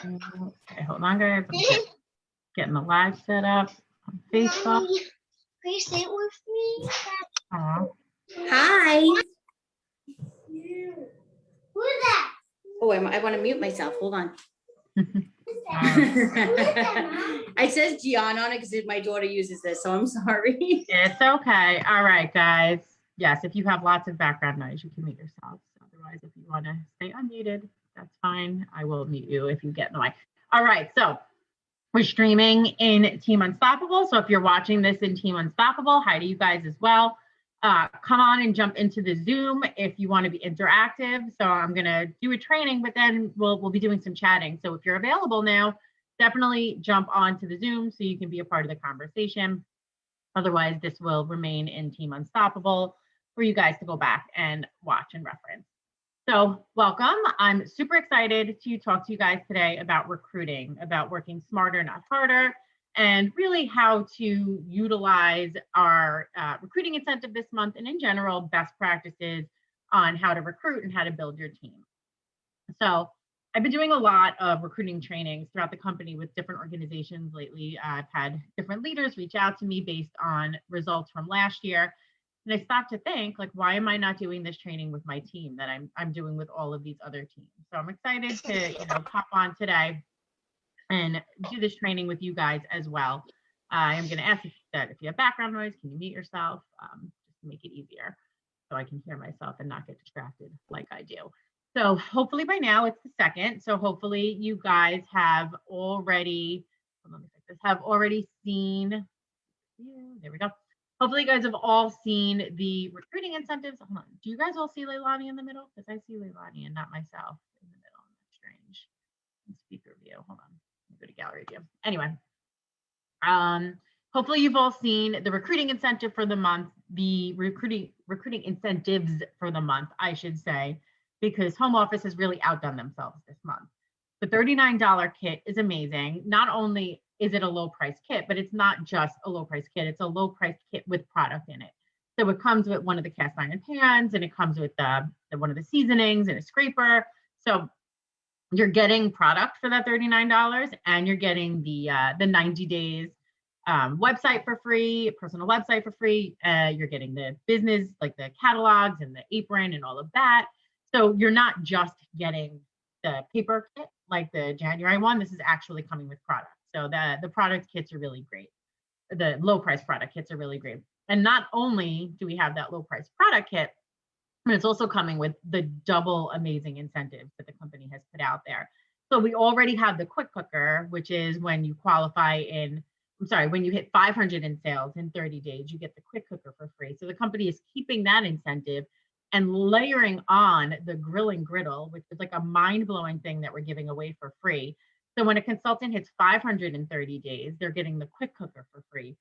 Okay, hold on, guys. I'm getting the live set up on Facebook. Please sit with me. Hi. Who's that? Oh, I want to mute myself. Hold on. It says Gian on it because my daughter uses this, so I'm sorry. It's okay. All right, guys. Yes, if you have lots of background noise, you can mute yourself. Otherwise, if you want to stay unmuted, that's fine. I will mute you if you get in the way. All right, so we're streaming in Team Unstoppable. So if you're watching this in Team Unstoppable, hi to you guys as well. Come on and jump into the Zoom if you want to be interactive. So I'm going to do a training, but then we'll be doing some chatting. So if you're available now, definitely jump onto the Zoom so you can be a part of the conversation. Otherwise, this will remain in Team Unstoppable for you guys to go back and watch and reference. So welcome. I'm super excited to talk to you guys today about recruiting, about working smarter, not harder, and really how to utilize our recruiting incentive this month and in general, best practices on how to recruit and how to build your team. So I've been doing a lot of recruiting trainings throughout the company with different organizations lately. I've had different leaders reach out to me based on results from last year. And I stopped to think, like, why am I not doing this training with my team that I'm doing with all of these other teams? So I'm excited to, pop on today and do this training with you guys as well. I'm going to ask that if you have background noise, can you mute yourself just to make it easier so I can hear myself and not get distracted like I do. So hopefully by now it's the second. So hopefully you guys have already, seen, there we go. Hopefully you guys have all seen the recruiting incentives. Hold on. Do you guys all see Leilani in the middle? Because I see Leilani and not myself in the middle. That's strange. Speaker view. Hold on. Let me go to gallery view. Anyway. Hopefully you've all seen the recruiting incentive for the month, the recruiting incentives for the month, I should say, because home office has really outdone themselves this month. The $39 kit is amazing. Not only is it a low price kit, but it's not just a low price kit. It's a low price kit with product in it. So it comes with one of the cast iron pans, and it comes with one of the seasonings and a scraper. So you're getting product for that $39, and you're getting the 90 days website for free, personal website for free. You're getting the business, like the catalogs and the apron and all of that. So you're not just getting the paper kit like the January one. This is actually coming with product. So the product kits are really great. The low price product kits are really great. And not only do we have that low price product kit, but it's also coming with the double amazing incentives that the company has put out there. So we already have the quick cooker, which is when you when you hit 500 in sales in 30 days, you get the quick cooker for free. So the company is keeping that incentive and layering on the grill and griddle, which is like a mind-blowing thing that we're giving away for free. So when a consultant hits 500 in 30 days, they're getting the quick cooker for free.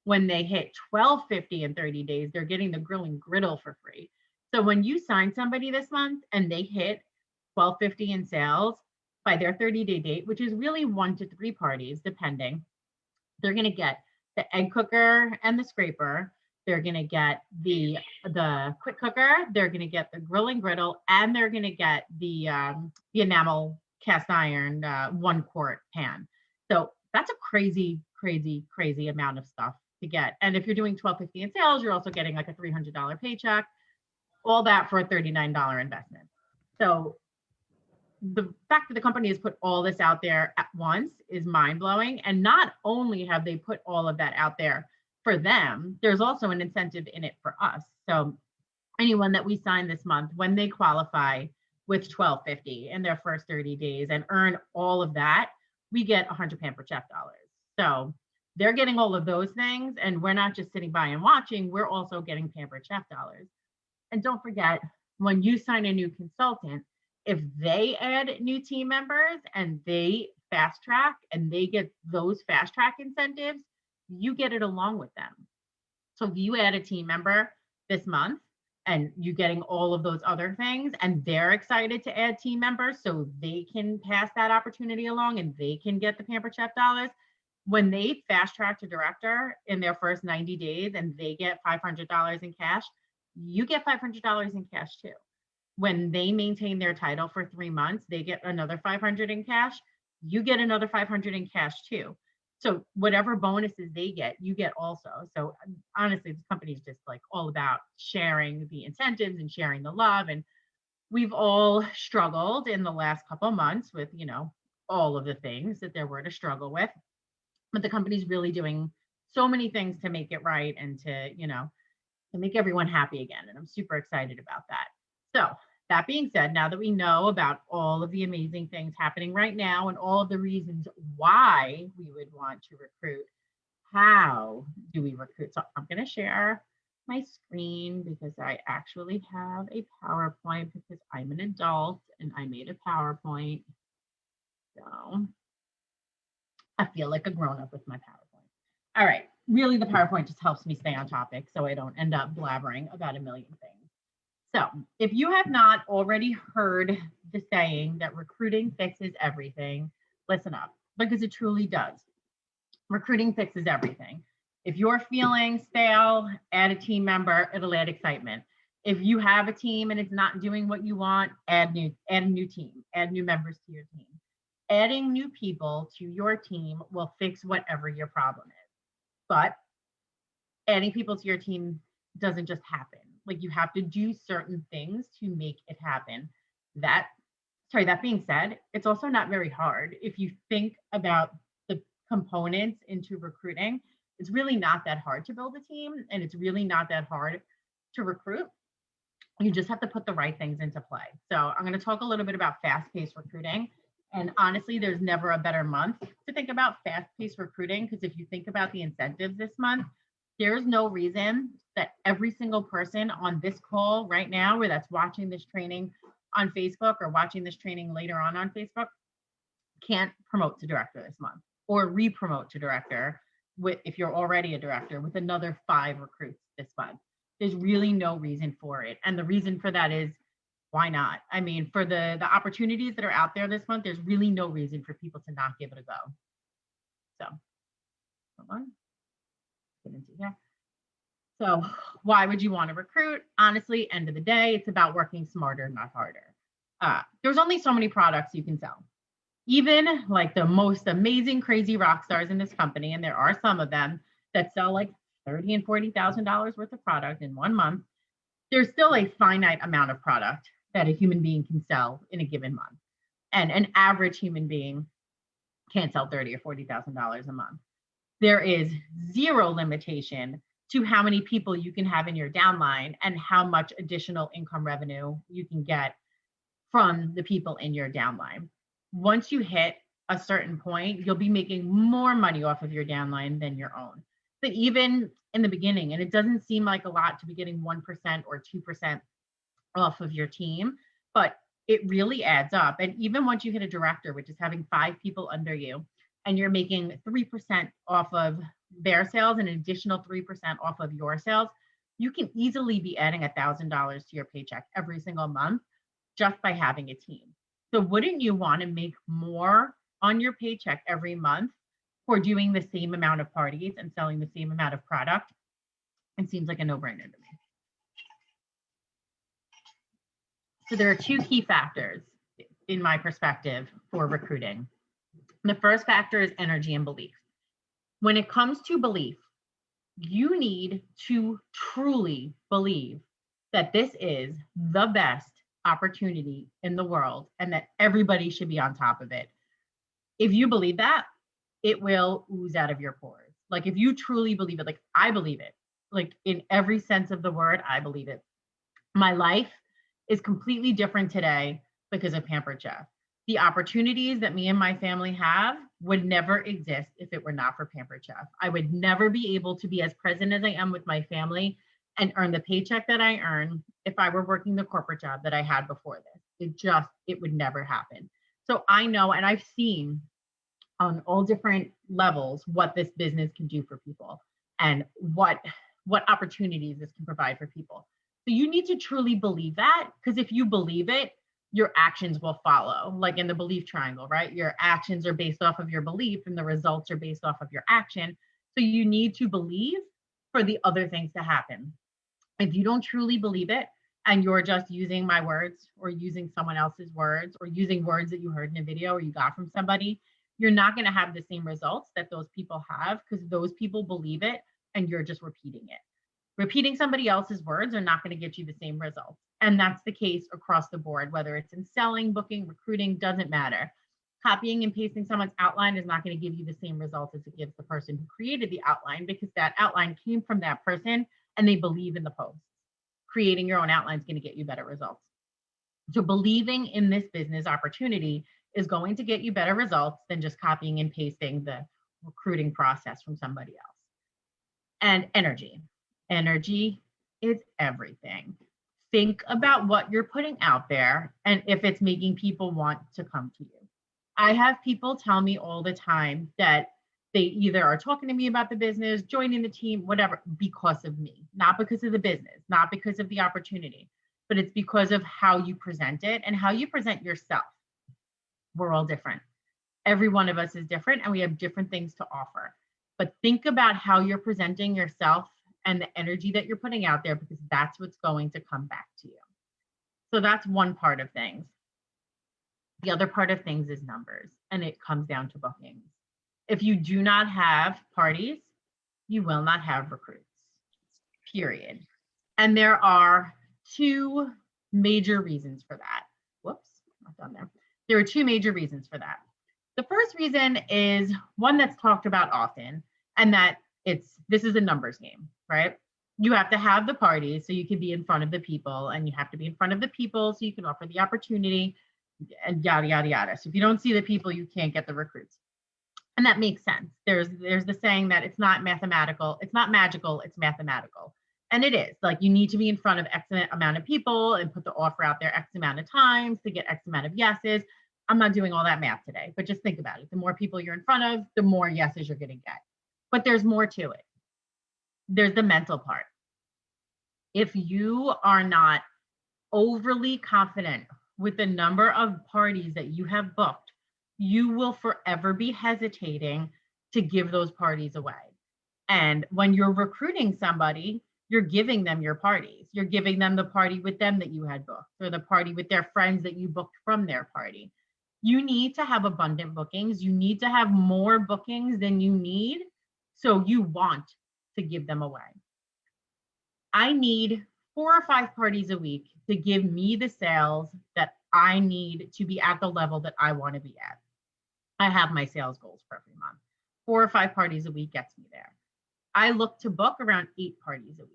When they hit 1250 in 30 days, they're getting the grill and griddle for free. So when you sign somebody this month and they hit 1250 in sales by their 30-day date, which is really 1 to 3 parties, depending, they're going to get the egg cooker and the scraper. They're going to get the quick cooker. They're going to get the grill and griddle, and they're going to get the enamel cast iron 1 quart pan. So that's a crazy, crazy, crazy amount of stuff to get. And if you're doing $12.50 in sales, you're also getting like a $300 paycheck, all that for a $39 investment. So the fact that the company has put all this out there at once is mind-blowing. And not only have they put all of that out there for them, there's also an incentive in it for us. So anyone that we sign this month, when they qualify with $12.50 in their first 30 days and earn all of that, we get 100 Pampered Chef dollars. So they're getting all of those things, and we're not just sitting by and watching, we're also getting Pampered Chef dollars. And don't forget, when you sign a new consultant, if they add new team members and they fast track and they get those fast track incentives, you get it along with them. So if you add a team member this month and you're getting all of those other things and they're excited to add team members so they can pass that opportunity along and they can get the Pampered Chef dollars, when they fast track to director in their first 90 days and they get $500 in cash, you get $500 in cash too. When they maintain their title for 3 months, they get another $500 in cash. you get another 500 in cash too. So whatever bonuses they get, you get also. So honestly, this company is just like all about sharing the incentives and sharing the love. And we've all struggled in the last couple of months with, all of the things that there were to struggle with. But the company's really doing so many things to make it right and to make everyone happy again. And I'm super excited about that. So that being said, now that we know about all of the amazing things happening right now and all of the reasons why we would want to recruit, how do we recruit? So I'm going to share my screen because I actually have a PowerPoint because I'm an adult and I made a PowerPoint. So I feel like a grown-up with my PowerPoint. All right. Really, the PowerPoint just helps me stay on topic so I don't end up blabbering about a million things. So if you have not already heard the saying that recruiting fixes everything, listen up, because it truly does. Recruiting fixes everything. If you're feeling stale, add a team member, it'll add excitement. If you have a team and it's not doing what you want, add a new team, add new members to your team. Adding new people to your team will fix whatever your problem is. But adding people to your team doesn't just happen. Like you have to do certain things to make it happen. That being said, it's also not very hard. If you think about the components into recruiting, it's really not that hard to build a team and it's really not that hard to recruit. You just have to put the right things into play. So I'm going to talk a little bit about fast-paced recruiting. And honestly, there's never a better month to think about fast-paced recruiting because if you think about the incentives this month, there's no reason that every single person on this call right now, where that's watching this training on Facebook or watching this training later on Facebook, can't promote to director this month or re-promote to director if you're already a director with another 5 recruits this month. There's really no reason for it. And the reason for that is, why not? I mean, for the opportunities that are out there this month, there's really no reason for people to not give it a go. So, hold on. Get into here. So why would you want to recruit? Honestly, end of the day, it's about working smarter, not harder. There's only so many products you can sell. Even like the most amazing, crazy rock stars in this company, and there are some of them that sell like $30,000 and $40,000 worth of product in 1 month, there's still a finite amount of product that a human being can sell in a given month. And an average human being can't sell $30,000 or $40,000 a month. There is zero limitation to how many people you can have in your downline and how much additional income revenue you can get from the people in your downline. Once you hit a certain point, you'll be making more money off of your downline than your own. But even in the beginning, and it doesn't seem like a lot to be getting 1% or 2% off of your team, but it really adds up. And even once you hit a director, which is having 5 people under you, and you're making 3% off of their sales and an additional 3% off of your sales, you can easily be adding $1,000 to your paycheck every single month just by having a team. So wouldn't you want to make more on your paycheck every month for doing the same amount of parties and selling the same amount of product? It seems like a no-brainer to me. So there are 2 key factors in my perspective for recruiting. The first factor is energy and belief. When it comes to belief, you need to truly believe that this is the best opportunity in the world and that everybody should be on top of it. If you believe that, it will ooze out of your pores. Like if you truly believe it, like I believe it, like in every sense of the word, I believe it. My life is completely different today because of Pampered Chef. The opportunities that me and my family have would never exist if it were not for Pampered Chef. I would never be able to be as present as I am with my family and earn the paycheck that I earn if I were working the corporate job that I had before this. It would never happen. So I know, and I've seen on all different levels what this business can do for people and what opportunities this can provide for people. So you need to truly believe that, because if you believe it, your actions will follow, like in the belief triangle, right? Your actions are based off of your belief and the results are based off of your action. So you need to believe for the other things to happen. If you don't truly believe it, and you're just using my words or using someone else's words or using words that you heard in a video or you got from somebody, you're not going to have the same results that those people have because those people believe it and you're just repeating it. Repeating somebody else's words are not going to get you the same results. And that's the case across the board, whether it's in selling, booking, recruiting, doesn't matter. Copying and pasting someone's outline is not going to give you the same results as it gives the person who created the outline because that outline came from that person and they believe in the post. Creating your own outline is going to get you better results. So believing in this business opportunity is going to get you better results than just copying and pasting the recruiting process from somebody else. And energy. Energy is everything. Think about what you're putting out there and if it's making people want to come to you. I have people tell me all the time that they either are talking to me about the business, joining the team, whatever, because of me, not because of the business, not because of the opportunity, but it's because of how you present it and how you present yourself. We're all different. Every one of us is different and we have different things to offer. But think about how you're presenting yourself and the energy that you're putting out there because that's what's going to come back to you. So that's one part of things. The other part of things is numbers, and it comes down to bookings. If you do not have parties, you will not have recruits, period. And there are two major reasons for that. Whoops, not done there. There are two major reasons for that. The first reason is one that's talked about often, and that this is a numbers game, right? You have to have the parties so you can be in front of the people, and you have to be in front of the people so you can offer the opportunity, and yada, yada, yada. So if you don't see the people, you can't get the recruits. And that makes sense. There's the saying that it's not mathematical, it's not magical, it's mathematical. And it is. Like, you need to be in front of X amount of people and put the offer out there X amount of times to get X amount of yeses. I'm not doing all that math today, but just think about it. The more people you're in front of, the more yeses you're going to get. But there's more to it. There's the mental part. If you are not overly confident with the number of parties that you have booked, you will forever be hesitating to give those parties away. And when you're recruiting somebody, you're giving them your parties. You're giving them the party with them that you had booked, or the party with their friends that you booked from their party. You need to have abundant bookings. You need to have more bookings than you need, so you want to give them away. I need 4 or 5 parties a week to give me the sales that I need to be at the level that I want to be at. I have my sales goals for every month. 4 or 5 parties a week gets me there. I look to book around 8 parties a week.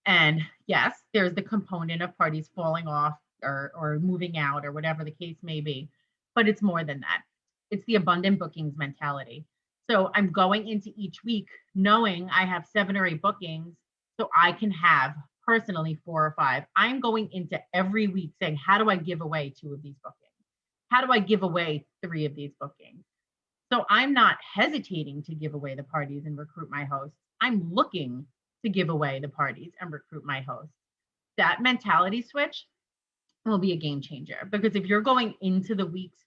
And yes, there's the component of parties falling off or moving out or whatever the case may be, but it's more than that. It's the abundant bookings mentality. So I'm going into each week knowing I have 7 or 8 bookings, so I can have personally 4 or 5. I'm going into every week saying, how do I give away 2 of these bookings? How do I give away 3 of these bookings? So I'm not hesitating to give away the parties and recruit my hosts. I'm looking to give away the parties and recruit my hosts. That mentality switch will be a game changer, because if you're going into the weeks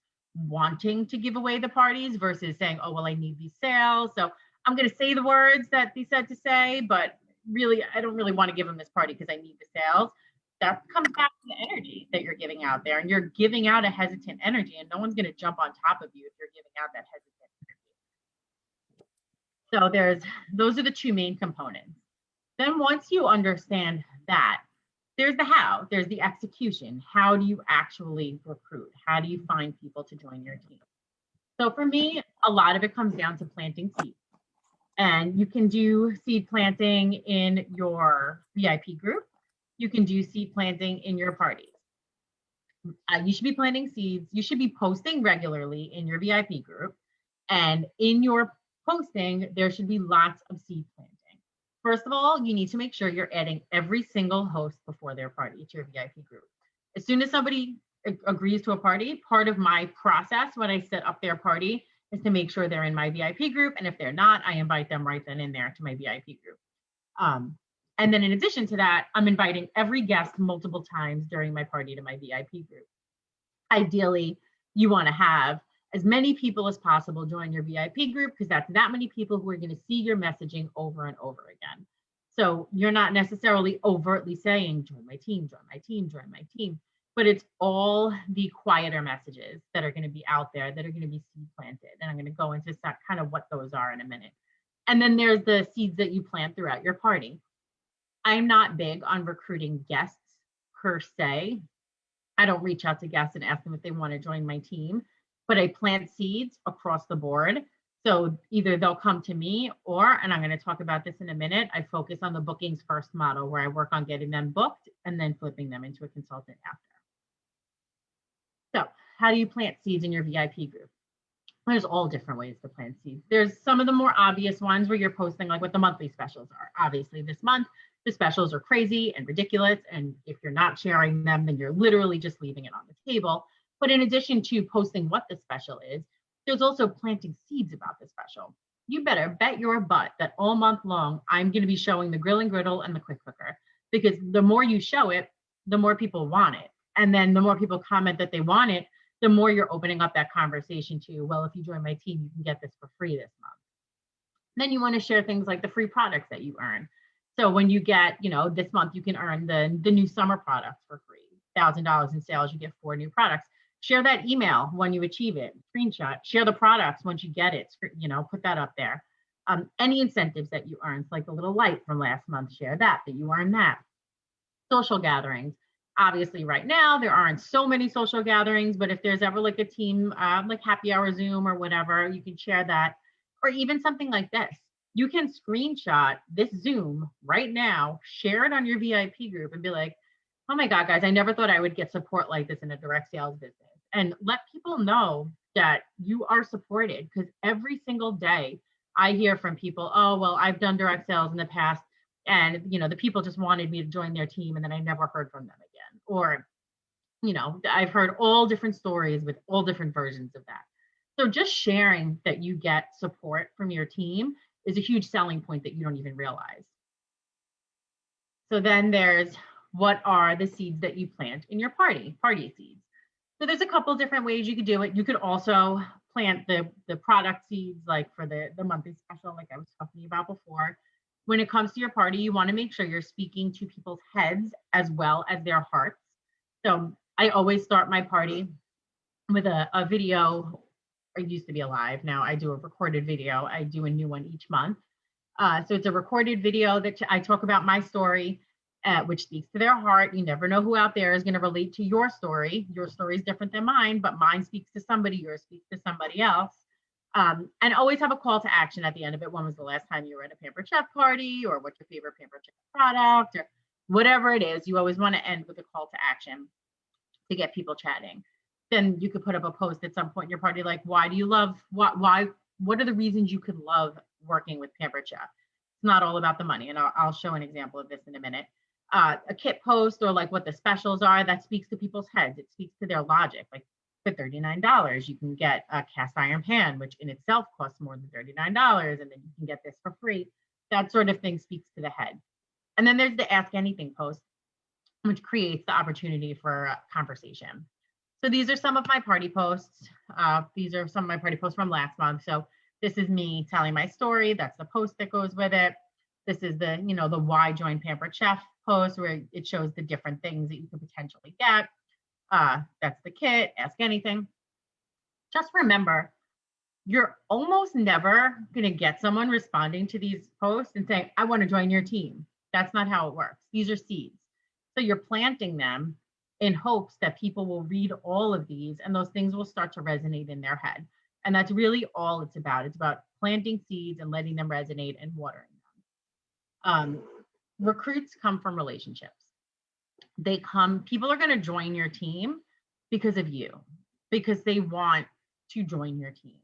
wanting to give away the parties versus saying, oh, well, I need these sales, so I'm going to say the words that they said to say, but really, I don't really want to give them this party because I need the sales. That comes back to the energy that you're giving out there, and you're giving out a hesitant energy, and no one's going to jump on top of you if you're giving out that hesitant energy. So those are the 2 main components. Then once you understand that, there's the how, there's the execution. How do you actually recruit? How do you find people to join your team? So for me, a lot of it comes down to planting seeds. And you can do seed planting in your VIP group. You can do seed planting in your parties. You should be planting seeds. You should be posting regularly in your VIP group. And in your posting, there should be lots of seed planting. First of all, you need to make sure you're adding every single host before their party to your VIP group. As soon as somebody agrees to a party, part of my process when I set up their party is to make sure they're in my VIP group. And if they're not, I invite them right then and there to my VIP group. And then in addition to that, I'm inviting every guest multiple times during my party to my VIP group. Ideally, you want to have as many people as possible join your VIP group, because that's that many people who are going to see your messaging over and over again. So you're not necessarily overtly saying, join my team, join my team, join my team, but it's all the quieter messages that are going to be out there that are going to be seed planted. And I'm going to go into kind of what those are in a minute. And then there's the seeds that you plant throughout your party. I'm not big on recruiting guests per se. I don't reach out to guests and ask them if they want to join my team, but I plant seeds across the board. So either they'll come to me or, and I'm going to talk about this in a minute, I focus on the bookings first model where I work on getting them booked and then flipping them into a consultant after. So how do you plant seeds in your VIP group? There's all different ways to plant seeds. There's some of the more obvious ones where you're posting like what the monthly specials are. Obviously this month, the specials are crazy and ridiculous. And if you're not sharing them, then you're literally just leaving it on the table. But in addition to posting what the special is, there's also planting seeds about the special. You better bet your butt that all month long, I'm going to be showing the grill and griddle and the quick cooker, because the more you show it, the more people want it. And then the more people comment that they want it, the more you're opening up that conversation to, well, if you join my team, you can get this for free this month. Then you want to share things like the free products that you earn. So when you get, this month you can earn the new summer products for free, $1,000 in sales, you get 4 new products. Share that email when you achieve it, screenshot, share the products once you get it, put that up there. Any incentives that you earned, like the little light from last month, share that you earned that. Social gatherings. Obviously right now there aren't so many social gatherings, but if there's ever like a team, like happy hour Zoom or whatever, you can share that. Or even something like this. You can screenshot this Zoom right now, share it on your VIP group and be like, oh my God, guys, I never thought I would get support like this in a direct sales business. And let people know that you are supported, because every single day I hear from people, oh, well, I've done direct sales in the past and, the people just wanted me to join their team and then I never heard from them again. Or, I've heard all different stories with all different versions of that. So just sharing that you get support from your team is a huge selling point that you don't even realize. So then there's, what are the seeds that you plant in your party seeds? So there's a couple different ways you could do it. You could also plant the product seeds, like for the monthly special, like I was talking about before. When it comes to your party, you want to make sure you're speaking to people's heads as well as their hearts. So I always start my party with a video. It used to be a live. Now I do a recorded video. I do a new one each month. So it's a recorded video that I talk about my story, which speaks to their heart. You never know who out there is going to relate to your story. Your story is different than mine, but mine speaks to somebody, yours speaks to somebody else. And always have a call to action at the end of it. When was the last time you were at a Pampered Chef party, or what's your favorite Pampered Chef product, or whatever it is. You always want to end with a call to action to get people chatting. Then you could put up a post at some point in your party, like, why do you love, what are the reasons you could love working with Pampered Chef? It's not all about the money. And I'll show an example of this in a minute. A kit post, or like what the specials are, that speaks to people's heads. It speaks to their logic. Like for $39, you can get a cast iron pan, which in itself costs more than $39. And then you can get this for free. That sort of thing speaks to the head. And then there's the Ask Anything post, which creates the opportunity for conversation. So these are some of my party posts. These are some of my party posts from last month. So this is me telling my story. That's the post that goes with it. This is the, the why join Pampered Chef post, where it shows the different things that you could potentially get. That's the kit, Ask Anything. Just remember, you're almost never going to get someone responding to these posts and saying, I want to join your team. That's not how it works. These are seeds. So you're planting them in hopes that people will read all of these and those things will start to resonate in their head. And that's really all it's about. It's about planting seeds and letting them resonate and watering them. Recruits come from relationships. People are going to join your team because of you, because they want to join your team.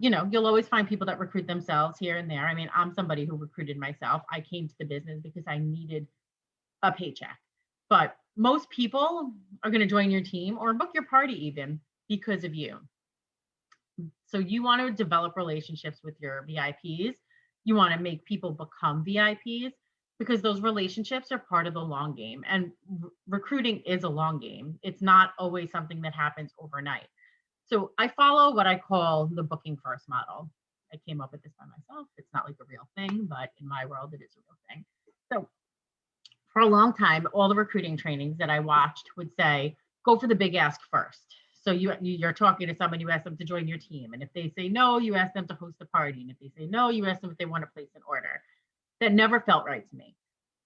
You'll always find people that recruit themselves here and there. I mean, I'm somebody who recruited myself. I came to the business because I needed a paycheck. But most people are going to join your team or book your party even because of you. So you want to develop relationships with your VIPs. You want to make people become VIPs, because those relationships are part of the long game. And recruiting is a long game. It's not always something that happens overnight. So I follow what I call the booking first model. I came up with this by myself. It's not like a real thing, but in my world, it is a real thing. So for a long time, all the recruiting trainings that I watched would say, go for the big ask first. So you're talking to someone, you ask them to join your team. And if they say no, you ask them to host a party. And if they say no, you ask them if they want to place an order. That never felt right to me.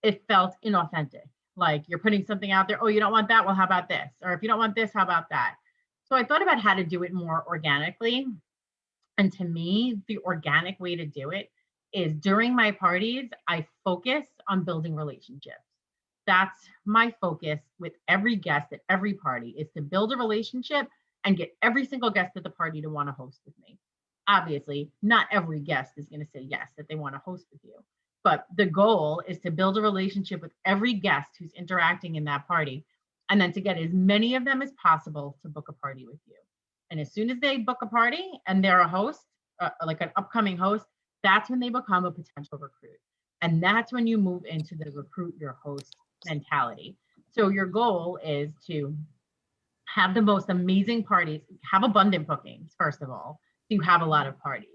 It felt inauthentic. Like you're putting something out there. Oh, you don't want that? Well, how about this? Or if you don't want this, how about that? So I thought about how to do it more organically. And to me, the organic way to do it is during my parties, I focus on building relationships. That's my focus with every guest at every party, is to build a relationship and get every single guest at the party to want to host with me. Obviously, not every guest is going to say yes, that they want to host with you. But the goal is to build a relationship with every guest who's interacting in that party, and then to get as many of them as possible to book a party with you. And as soon as they book a party and they're a host, like an upcoming host, that's when they become a potential recruit. And that's when you move into the recruit your host mentality. So your goal is to have the most amazing parties, have abundant bookings, first of all, so you have a lot of parties.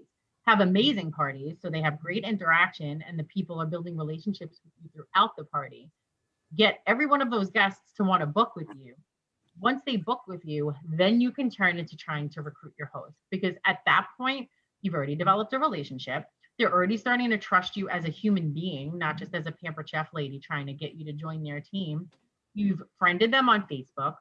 Have amazing parties, so they have great interaction and the people are building relationships with you throughout the party. Get every one of those guests to want to book with you. Once they book with you, then you can turn into trying to recruit your host, because at that point, you've already developed a relationship. They're already starting to trust you as a human being, not just as a Pampered Chef lady trying to get you to join their team. You've friended them on Facebook.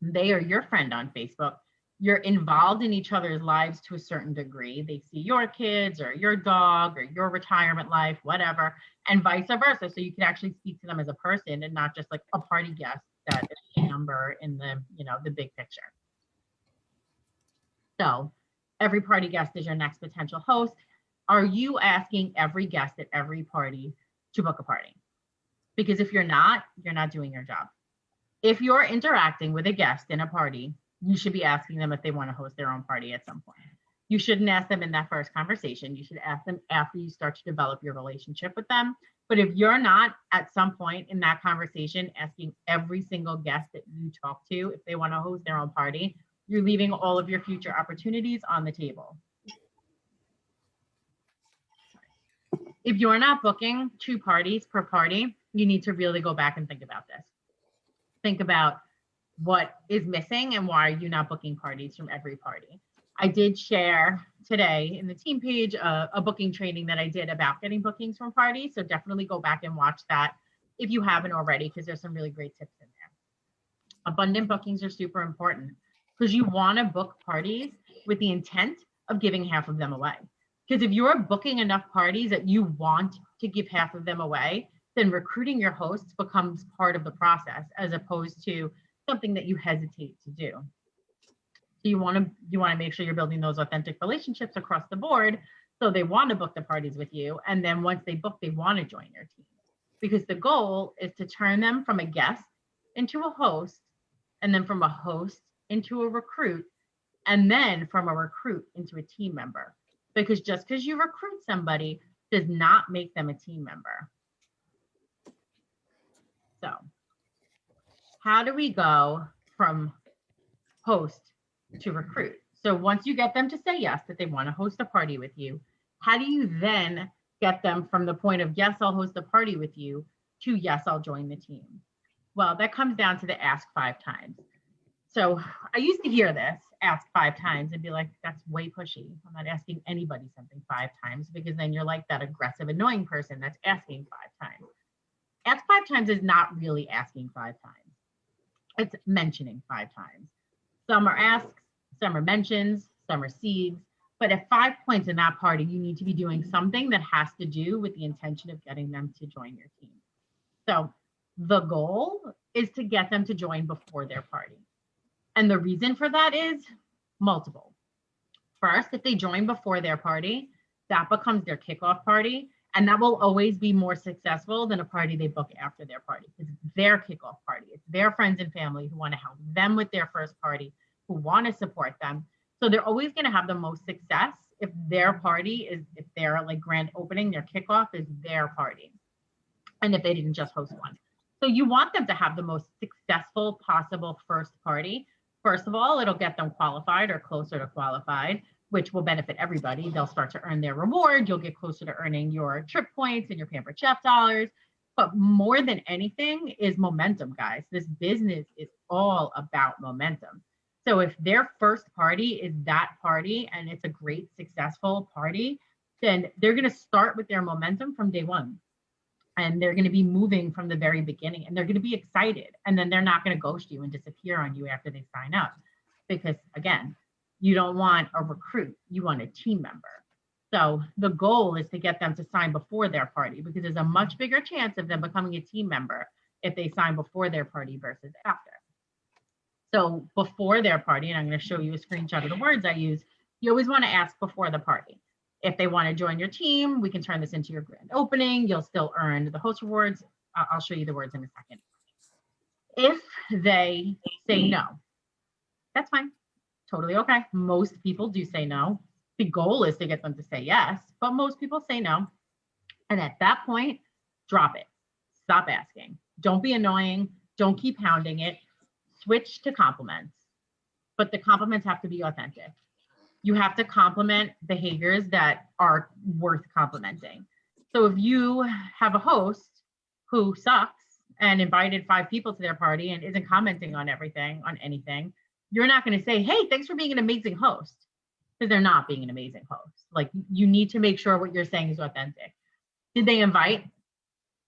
They are your friend on Facebook. You're involved in each other's lives to a certain degree. They see your kids or your dog or your retirement life, whatever, and vice versa. So you can actually speak to them as a person and not just like a party guest that is a number in the, the big picture. So every party guest is your next potential host. Are you asking every guest at every party to book a party? Because if you're not doing your job. If you're interacting with a guest in a party, you should be asking them if they want to host their own party at some point. You shouldn't ask them in that first conversation. You should ask them after you start to develop your relationship with them. But if you're not at some point in that conversation asking every single guest that you talk to if they want to host their own party, you're leaving all of your future opportunities on the table. If you're not booking 2 parties per party, you need to really go back and think about this. Think about what is missing and why are you not booking parties from every party. I did share today in the team page a booking training that I did about getting bookings from parties. So definitely go back and watch that if you haven't already, because there's some really great tips in there. Abundant bookings are super important because you want to book parties with the intent of giving half of them away. Because if you're booking enough parties that you want to give half of them away, then recruiting your hosts becomes part of the process as opposed to something that you hesitate to do. So you want to make sure you're building those authentic relationships across the board. So they want to book the parties with you. And then once they book, they want to join your team. Because the goal is to turn them from a guest into a host, and then from a host into a recruit, and then from a recruit into a team member. Because just because you recruit somebody does not make them a team member. So how do we go from host to recruit? So once you get them to say yes, that they want to host a party with you, how do you then get them from the point of yes, I'll host a party with you to yes, I'll join the team? Well, that comes down to the ask 5 times. So I used to hear this, ask 5 times, and be like, that's way pushy. I'm not asking anybody something 5 times, because then you're like that aggressive, annoying person that's asking 5 times. Ask 5 times is not really asking 5 times. It's mentioning 5 times. Some are asks, some are mentions, some are seeds. But at 5 points in that party, you need to be doing something that has to do with the intention of getting them to join your team. So the goal is to get them to join before their party. And the reason for that is multiple. First, if they join before their party, that becomes their kickoff party. And that will always be more successful than a party they book after their party, because it's their kickoff party. It's their friends and family who want to help them with their first party, who want to support them. So they're always going to have the most success if their party is, if their like grand opening, their kickoff is their party. And if they didn't just host one. So you want them to have the most successful possible first party. First of all, it'll get them qualified or closer to qualified. which will benefit everybody. They'll start to earn their reward. You'll get closer to earning your trip points and your Pampered Chef dollars. But more than anything is momentum, guys. This business is all about momentum. So if their first party is that party and it's a great, successful party, then they're going to start with their momentum from day one. And they're going to be moving from the very beginning, and they're going to be excited. And then they're not going to ghost you and disappear on you after they sign up. Because again, you don't want a recruit, you want a team member. So the goal is to get them to sign before their party, because there's a much bigger chance of them becoming a team member if they sign before their party versus after. So before their party, and I'm going to show you a screenshot of the words I use, you always want to ask before the party. If they want to join your team, we can turn this into your grand opening. You'll still earn the host rewards. I'll show you the words in a second. If they say no, that's fine. Totally okay. Most people do say no. The goal is to get them to say yes, but most people say no. And at that point, drop it. Stop asking. Don't be annoying. Don't keep hounding it. Switch to compliments. But the compliments have to be authentic. You have to compliment behaviors that are worth complimenting. So if you have a host who sucks and invited 5 people to their party and isn't commenting on anything, you're not going to say, hey, thanks for being an amazing host, because they're not being an amazing host. Like, you need to make sure what you're saying is authentic. Did they invite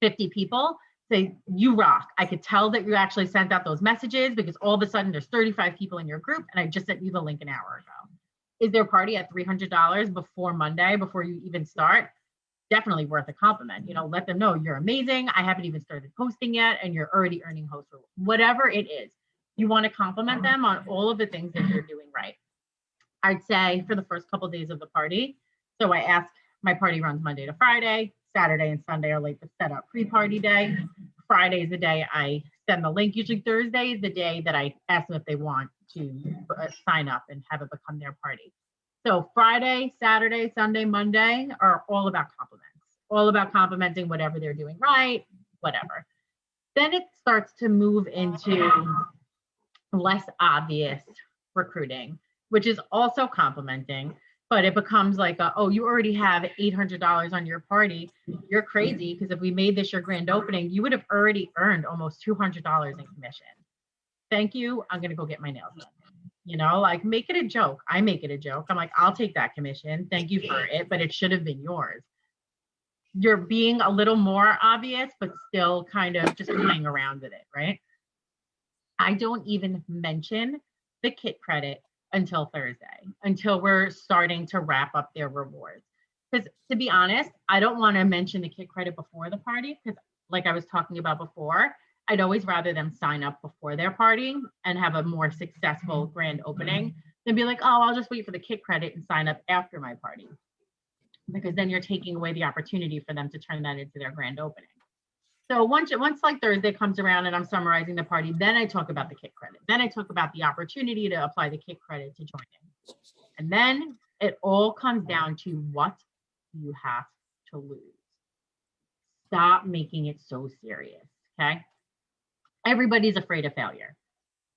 50 people? Say, you rock. I could tell that you actually sent out those messages, because all of a sudden there's 35 people in your group and I just sent you the link an hour ago. Is their party at $300 before Monday, before you even start? Definitely worth a compliment. Let them know you're amazing. I haven't even started posting yet, and you're already earning host rewards. Whatever it is, you want to compliment them on all of the things that they're doing right. I'd say for the first couple of days of the party. So I ask, my party runs Monday to Friday. Saturday and Sunday are like the setup pre-party day. Friday is the day I send the link. Usually Thursday is the day that I ask them if they want to sign up and have it become their party. So Friday, Saturday, Sunday, Monday are all about compliments, all about complimenting whatever they're doing right, whatever. Then it starts to move into less obvious recruiting, which is also complimenting, but it becomes like, oh, you already have $800 on your party. You're crazy, because if we made this your grand opening, you would have already earned almost $200 in commission. Thank you. I'm going to go get my nails done. Like, make it a joke. I make it a joke. I'm like, I'll take that commission. Thank you for it, but it should have been yours. You're being a little more obvious, but still kind of just playing around with it, right? I don't even mention the kit credit until Thursday, until we're starting to wrap up their rewards. Because to be honest, I don't want to mention the kit credit before the party, because like I was talking about before, I'd always rather them sign up before their party and have a more successful grand opening than be like, oh, I'll just wait for the kit credit and sign up after my party. Because then you're taking away the opportunity for them to turn that into their grand opening. So once like Thursday comes around and I'm summarizing the party, then I talk about the kit credit. Then I talk about the opportunity to apply the kit credit to join in. And then it all comes down to what you have to lose. Stop making it so serious, okay? Everybody's afraid of failure.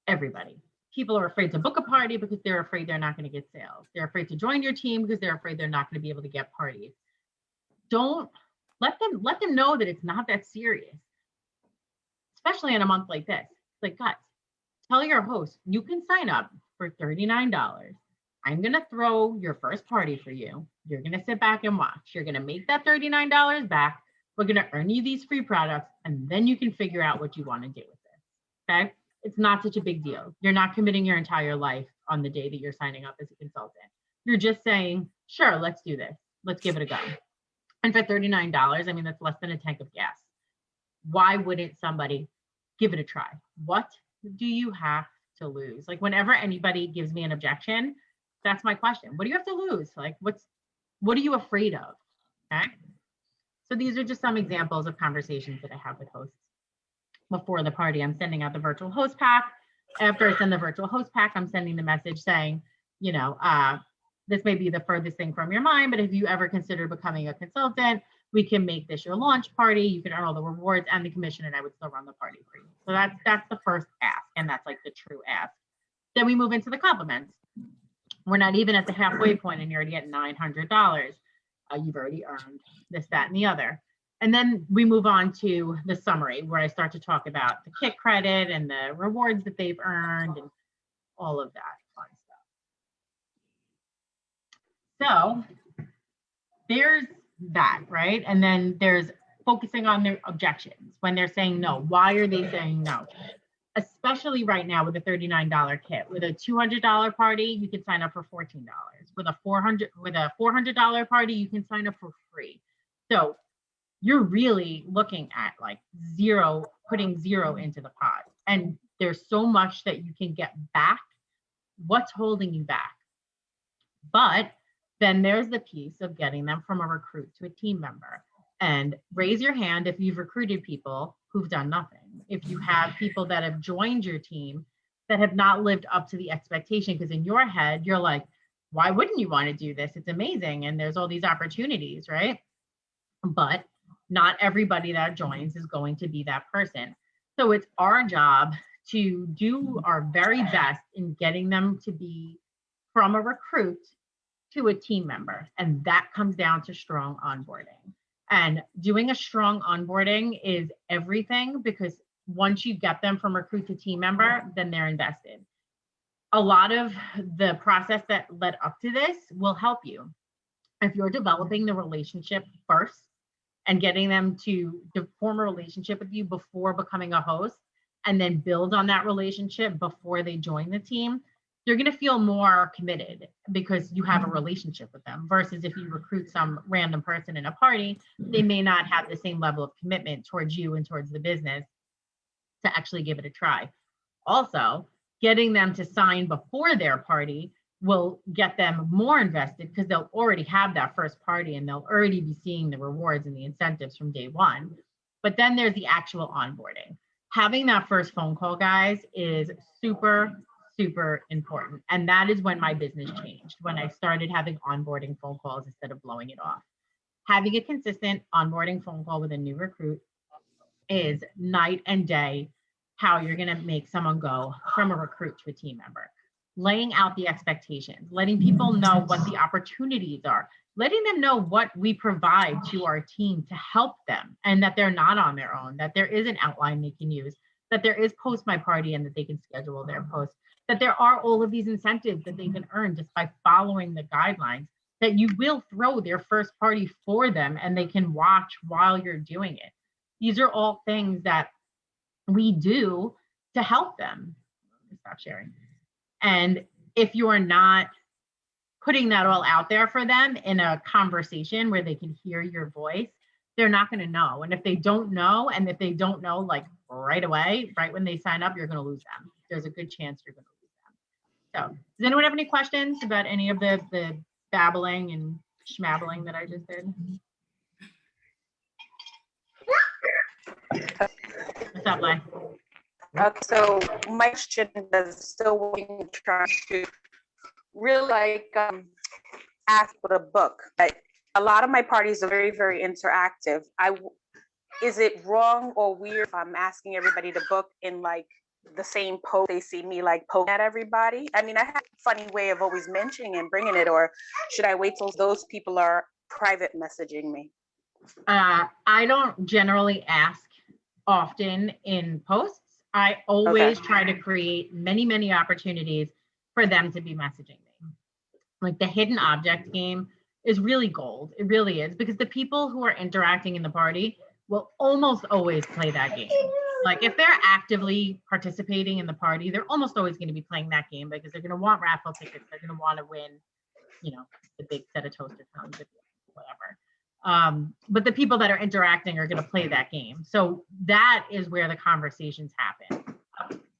Everybody. People are afraid to book a party because they're afraid they're not going to get sales. They're afraid to join your team because they're afraid they're not going to be able to get parties. Don't let them know that it's not that serious, especially in a month like this. It's like, guys, tell your host, you can sign up for $39. I'm going to throw your first party for you. You're going to sit back and watch. You're going to make that $39 back. We're going to earn you these free products, and then you can figure out what you want to do with this, okay? It's not such a big deal. You're not committing your entire life on the day that you're signing up as a consultant. You're just saying, sure, let's do this. Let's give it a go. And for $39, I mean, that's less than a tank of gas. Why wouldn't somebody give it a try? What do you have to lose? Like, whenever anybody gives me an objection, that's my question. What do you have to lose? Like, what are you afraid of? Okay. So these are just some examples of conversations that I have with hosts. Before the party, I'm sending out the virtual host pack. After I send the virtual host pack, I'm sending the message saying, this may be the furthest thing from your mind, but if you ever consider becoming a consultant, we can make this your launch party. You can earn all the rewards and the commission, and I would still run the party for you. So that's the first ask, and that's like the true ask. Then we move into the compliments. We're not even at the halfway point and you're already at $900. You've already earned this, that, and the other. And then we move on to the summary where I start to talk about the kit credit and the rewards that they've earned and all of that fun stuff. So there's that, right? And then there's focusing on their objections when they're saying no. Why are they saying no? Especially right now with a $39 kit. With a $200 party, you can sign up for $14. With a $400 party, you can sign up for free. So you're really looking at like putting zero into the pot. And there's so much that you can get back. What's holding you back? But then there's the piece of getting them from a recruit to a team member. And raise your hand if you've recruited people who've done nothing. If you have people that have joined your team that have not lived up to the expectation, because in your head, you're like, why wouldn't you want to do this? It's amazing. And there's all these opportunities, right? But not everybody that joins is going to be that person. So it's our job to do our very best in getting them to be from a recruit to a team member. And that comes down to strong onboarding. And doing a strong onboarding is everything, because once you get them from recruit to team member, then they're invested. A lot of the process that led up to this will help you. If you're developing the relationship first and getting them to form a relationship with you before becoming a host, and then build on that relationship before they join the team, you're going to feel more committed because you have a relationship with them, versus if you recruit some random person in a party, they may not have the same level of commitment towards you and towards the business to actually give it a try. Also, getting them to sign before their party will get them more invested because they'll already have that first party and they'll already be seeing the rewards and the incentives from day one. But then there's the actual onboarding. Having that first phone call, guys, is super important. And that is when my business changed, when I started having onboarding phone calls instead of blowing it off. Having a consistent onboarding phone call with a new recruit is night and day how you're going to make someone go from a recruit to a team member. Laying out the expectations, letting people know what the opportunities are, letting them know what we provide to our team to help them, and that they're not on their own, that there is an outline they can use, that there is Post My Party and that they can schedule their posts, that there are all of these incentives that they can earn just by following the guidelines, that you will throw their first party for them and they can watch while you're doing it. These are all things that we do to help them. Stop sharing. And if you're not putting that all out there for them in a conversation where they can hear your voice, they're not going to know. And if they don't know, like right away, right when they sign up, you're going to lose them. There's a good chance you're going to lose them. So does anyone have any questions about any of the babbling and schmabbling that I just did? What's up, Lai? Okay, so my question is still working, trying to really ask for a book. A lot of my parties are very, very interactive. Is it wrong or weird if I'm asking everybody to book in like the same post? They see me like poking at everybody. I mean, I have a funny way of always mentioning and bringing it, or should I wait till those people are private messaging me? I don't generally ask often in posts. I always try to create many opportunities for them to be messaging me. Like the hidden object game is really gold. It really is, because the people who are interacting in the party will almost always play that game. Like if they're actively participating in the party, they're almost always going to be playing that game because they're going to want raffle tickets. They're going to want to win, the big set of toaster towns, whatever. But the people that are interacting are going to play that game. So that is where the conversations happen.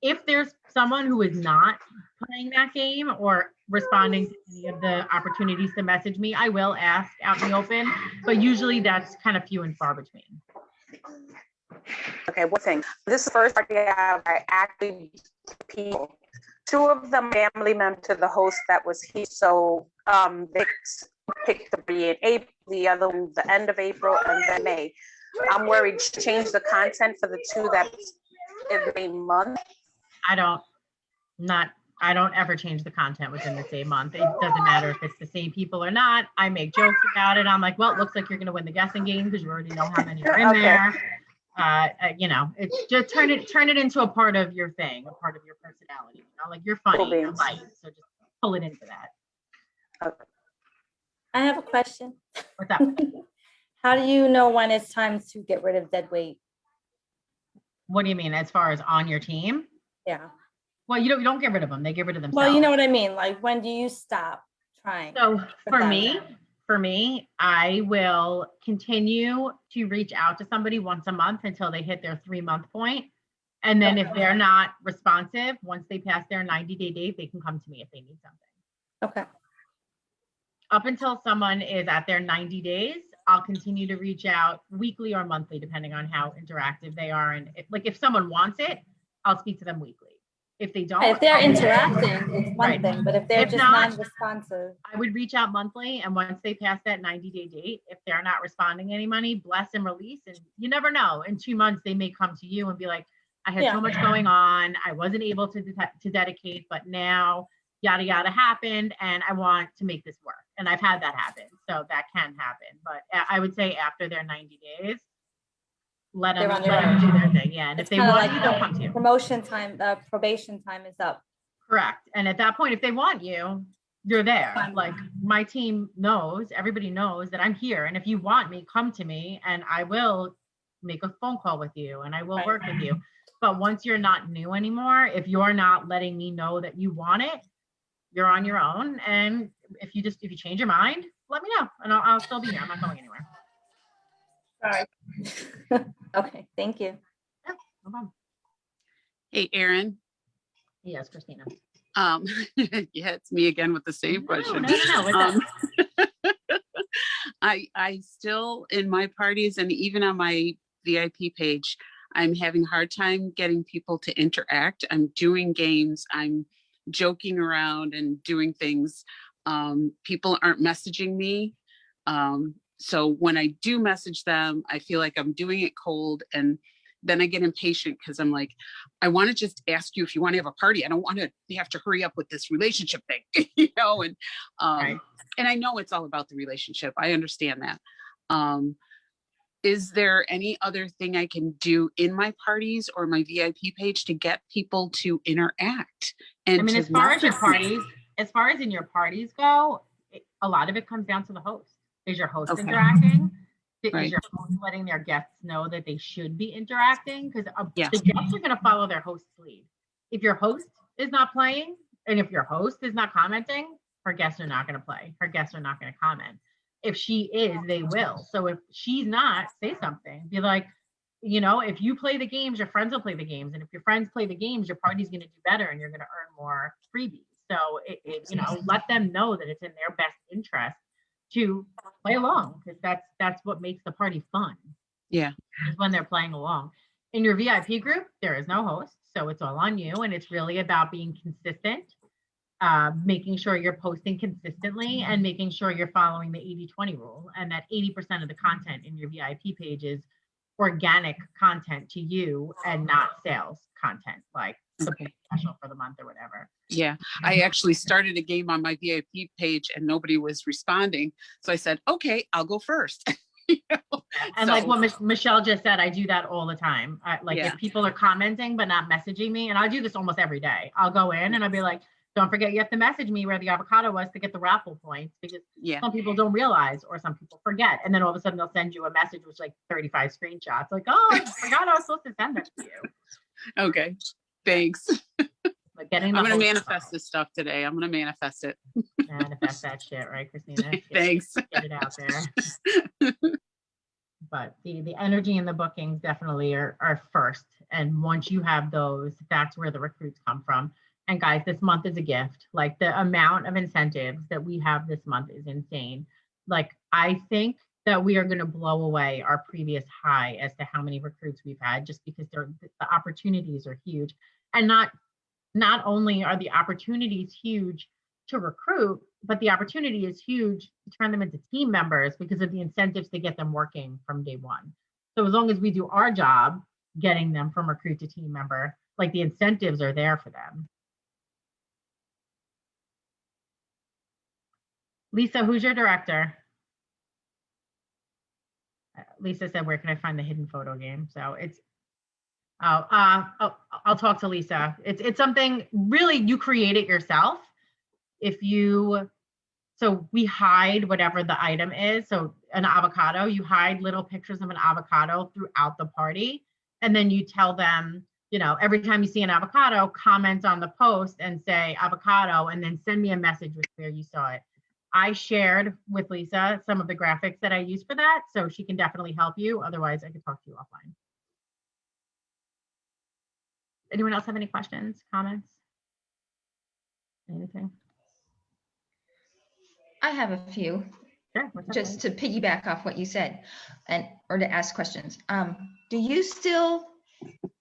If there's someone who is not playing that game or responding to any of the opportunities to message me, I will ask out in the open, but usually that's kind of few and far between. Okay, one thing. This is the first party I actually people. Two of them family members to the host that was here. So they picked the be in April, the other one the end of April, and then May. I'm worried to change the content for the two that's in the same month. Not I don't ever change the content within the same month. It doesn't matter if it's the same people or not. I make jokes about it. I'm like, well, it looks like you're going to win the guessing game because you already know how many are in Okay. there. It's just turn it into a part of your thing, a part of your personality. Like you're funny, Cool you're beans. light, so just pull it into that. I have a question. What's up? How do you know when it's time to get rid of dead weight? What do you mean as far as on your team? Yeah. Well, you don't get rid of them. They get rid of themselves. Well, you know what I mean. Like, when do you stop trying? So for them? me, I will continue to reach out to somebody once a month until they hit their 3-month point. And then if they're not responsive, once they pass their 90-day date, they can come to me if they need something. Okay. Up until someone is at their 90 days, I'll continue to reach out weekly or monthly, depending on how interactive they are. And if someone wants it, I'll speak to them weekly. If they don't, If they're interacting, it's one Right. thing, but if they're If just not, non-responsive. I would reach out monthly, and once they pass that 90-day date, if they're not responding any money, bless and release. And you never know. In 2 months, they may come to you and be like, I had so much going on. I wasn't able to dedicate, but now yada, yada happened, and I want to make this work. And I've had that happen. So that can happen. But I would say after their 90 days, let them do their thing. Yeah. And It's if they kinda want like you, they'll come to you. Promotion time, the probation time is up. Correct. And at that point, if they want you, you're there. Like my team knows, everybody knows that I'm here. And if you want me, come to me and I will make a phone call with you and I will work with you. But once you're not new anymore, if you're not letting me know that you want it, you're on your own. And if you change your mind, let me know and I'll still be here. I'm not going anywhere. Sorry. Okay, thank you. Yeah, no problem. Hey, Erin. Yes, Christina. Yeah, it's me again with the same question. No. What's up? I still, in my parties and even on my VIP page, I'm having a hard time getting people to interact. I'm doing games. I'm joking around and doing things. People aren't messaging me. So when I do message them, I feel like I'm doing it cold, and then I get impatient because I'm like, I want to just ask you if you want to have a party. I don't want to have to hurry up with this relationship thing, and Right. and I know it's all about the relationship. I understand that. Is there any other thing I can do in my parties or my VIP page to get people to interact? And I mean, to as far as your message me? parties, as far as in your parties go, a lot of it comes down to the host. Is your host Okay. interacting? Right. Is your host letting their guests know that they should be interacting? Because Yeah. the guests are going to follow their host's lead. If your host is not playing, and if your host is not commenting, her guests are not going to play. Her guests are not going to comment. If she is, they will. So if she's not, say something. Be like, if you play the games, your friends will play the games. And if your friends play the games, your party's going to do better and you're going to earn more freebies. So, let them know that it's in their best interest to play along, because that's what makes the party fun. Yeah. Is when they're playing along. In your VIP group, there is no host. So it's all on you. And it's really about being consistent, making sure you're posting consistently and making sure you're following the 80-20 rule, and that 80% of the content in your VIP page is organic content to you and not sales content, like Okay. special for the month or whatever. Yeah, I actually started a game on my VIP page and nobody was responding. So I said, okay, I'll go first. And like what Michelle just said, I do that all the time. If people are commenting but not messaging me, and I do this almost every day, I'll go in and I'll be like, don't forget you have to message me where the avocado was to get the raffle points, because some people don't realize or some people forget. And then all of a sudden they'll send you a message with like 35 screenshots. Like, oh, I forgot I was supposed to send that to you. Okay, thanks. But I'm going to manifest this stuff today. I'm going to manifest it. Manifest that shit, right, Christina? Thanks. Get it out there. But the energy and the bookings definitely are first. And once you have those, that's where the recruits come from. And guys, this month is a gift. Like the amount of incentives that we have this month is insane. Like I think that we are going to blow away our previous high as to how many recruits we've had, just because the opportunities are huge. And not only are the opportunities huge to recruit, but the opportunity is huge to turn them into team members because of the incentives to get them working from day one. So as long as we do our job, getting them from recruit to team member, like the incentives are there for them. Lisa, who's your director? Lisa said, where can I find the hidden photo game? So it's, I'll talk to Lisa. It's something really, you create it yourself. So we hide whatever the item is. So an avocado, you hide little pictures of an avocado throughout the party. And then you tell them, every time you see an avocado, comment on the post and say avocado, and then send me a message with where you saw it. I shared with Lisa some of the graphics that I use for that, so she can definitely help you. Otherwise, I could talk to you offline. Anyone else have any questions, comments? Anything? I have a few, Sure. What's up, just Liz? to piggyback off what you said or to ask questions. Do you still,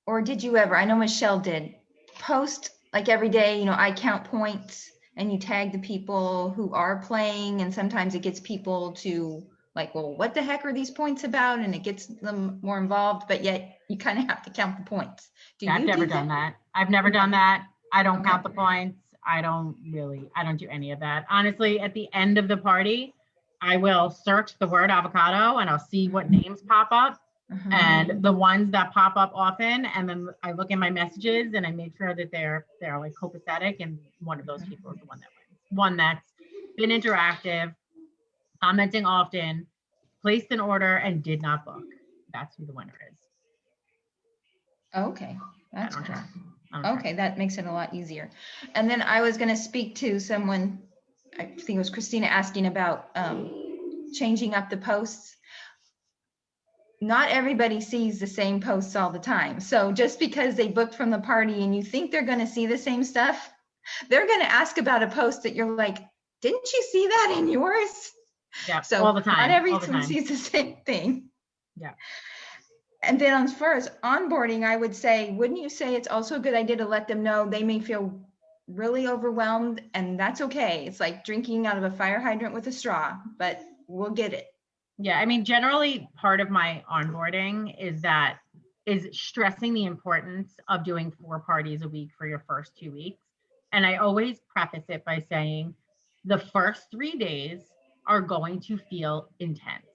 or did you ever, I know Michelle did, post like every day, I count points and you tag the people who are playing, and sometimes it gets people to like, well, what the heck are these points about? And it gets them more involved, but yet you kind of have to count the points. Yeah, I've never done that. I've never done that. I don't count the points. I don't do any of that. Honestly, at the end of the party, I will search the word avocado and I'll see what names pop up. And the ones that pop up often, and then I look in my messages and I make sure that they're like copacetic, and one of those people is the one that wins. One that's been interactive, commenting often, placed an order, and did not book. That's who the winner is. Okay, that's I don't cool. care. I don't care. Okay, that makes it a lot easier. And then I was going to speak to someone, I think it was Christina, asking about changing up the posts. Not everybody sees the same posts all the time. So just because they booked from the party and you think they're going to see the same stuff, they're going to ask about a post that you're like, didn't you see that in yours? Yeah, So all the time. not all the everyone time. sees the same thing. Yeah. And then as far as onboarding, I would say, wouldn't you say it's also a good idea to let them know they may feel really overwhelmed, and that's okay. It's like drinking out of a fire hydrant with a straw, but we'll get it. Yeah, I mean, generally part of my onboarding is stressing the importance of doing 4 parties a week for your first 2 weeks. And I always preface it by saying the first 3 days are going to feel intense.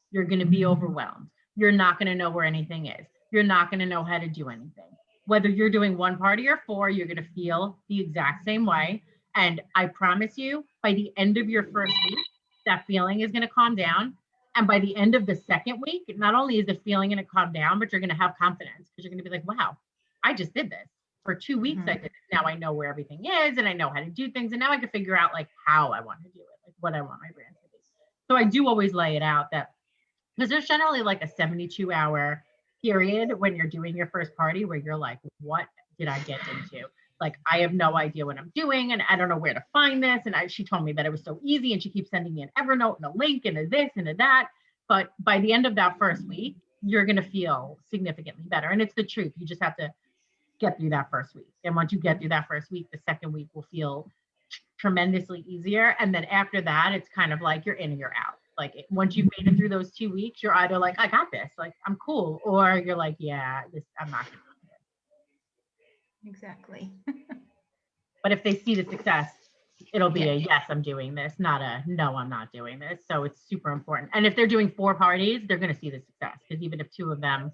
You're going to be overwhelmed. You're not going to know where anything is. You're not going to know how to do anything. Whether you're doing 1 party or 4, you're going to feel the exact same way. And I promise you, by the end of your first week, that feeling is going to calm down. And by the end of the second week, not only is the feeling going to calm down, but you're going to have confidence, because you're going to be like, wow, I just did this. For 2 weeks, I did this. Now I know where everything is and I know how to do things. And now I can figure out like how I want to do it, like what I want my brand to be. So I do always lay it out that, because there's generally like a 72-hour period when you're doing your first party where you're like, what did I get into? Like, I have no idea what I'm doing and I don't know where to find this. And she told me that it was so easy, and she keeps sending me an Evernote and a link and a this and a that. But by the end of that first week, you're going to feel significantly better. And it's the truth. You just have to get through that first week. And once you get through that first week, the second week will feel tremendously easier. And then after that, it's kind of like you're in and you're out. Like once you've made it through those 2 weeks, you're either like, I got this, like I'm cool, or you're like, yeah, I'm not gonna do it. Exactly. But if they see the success, it'll be a yes, I'm doing this, not a no, I'm not doing this. So it's super important. And if they're doing 4 parties, they're going to see the success, because even if 2 of them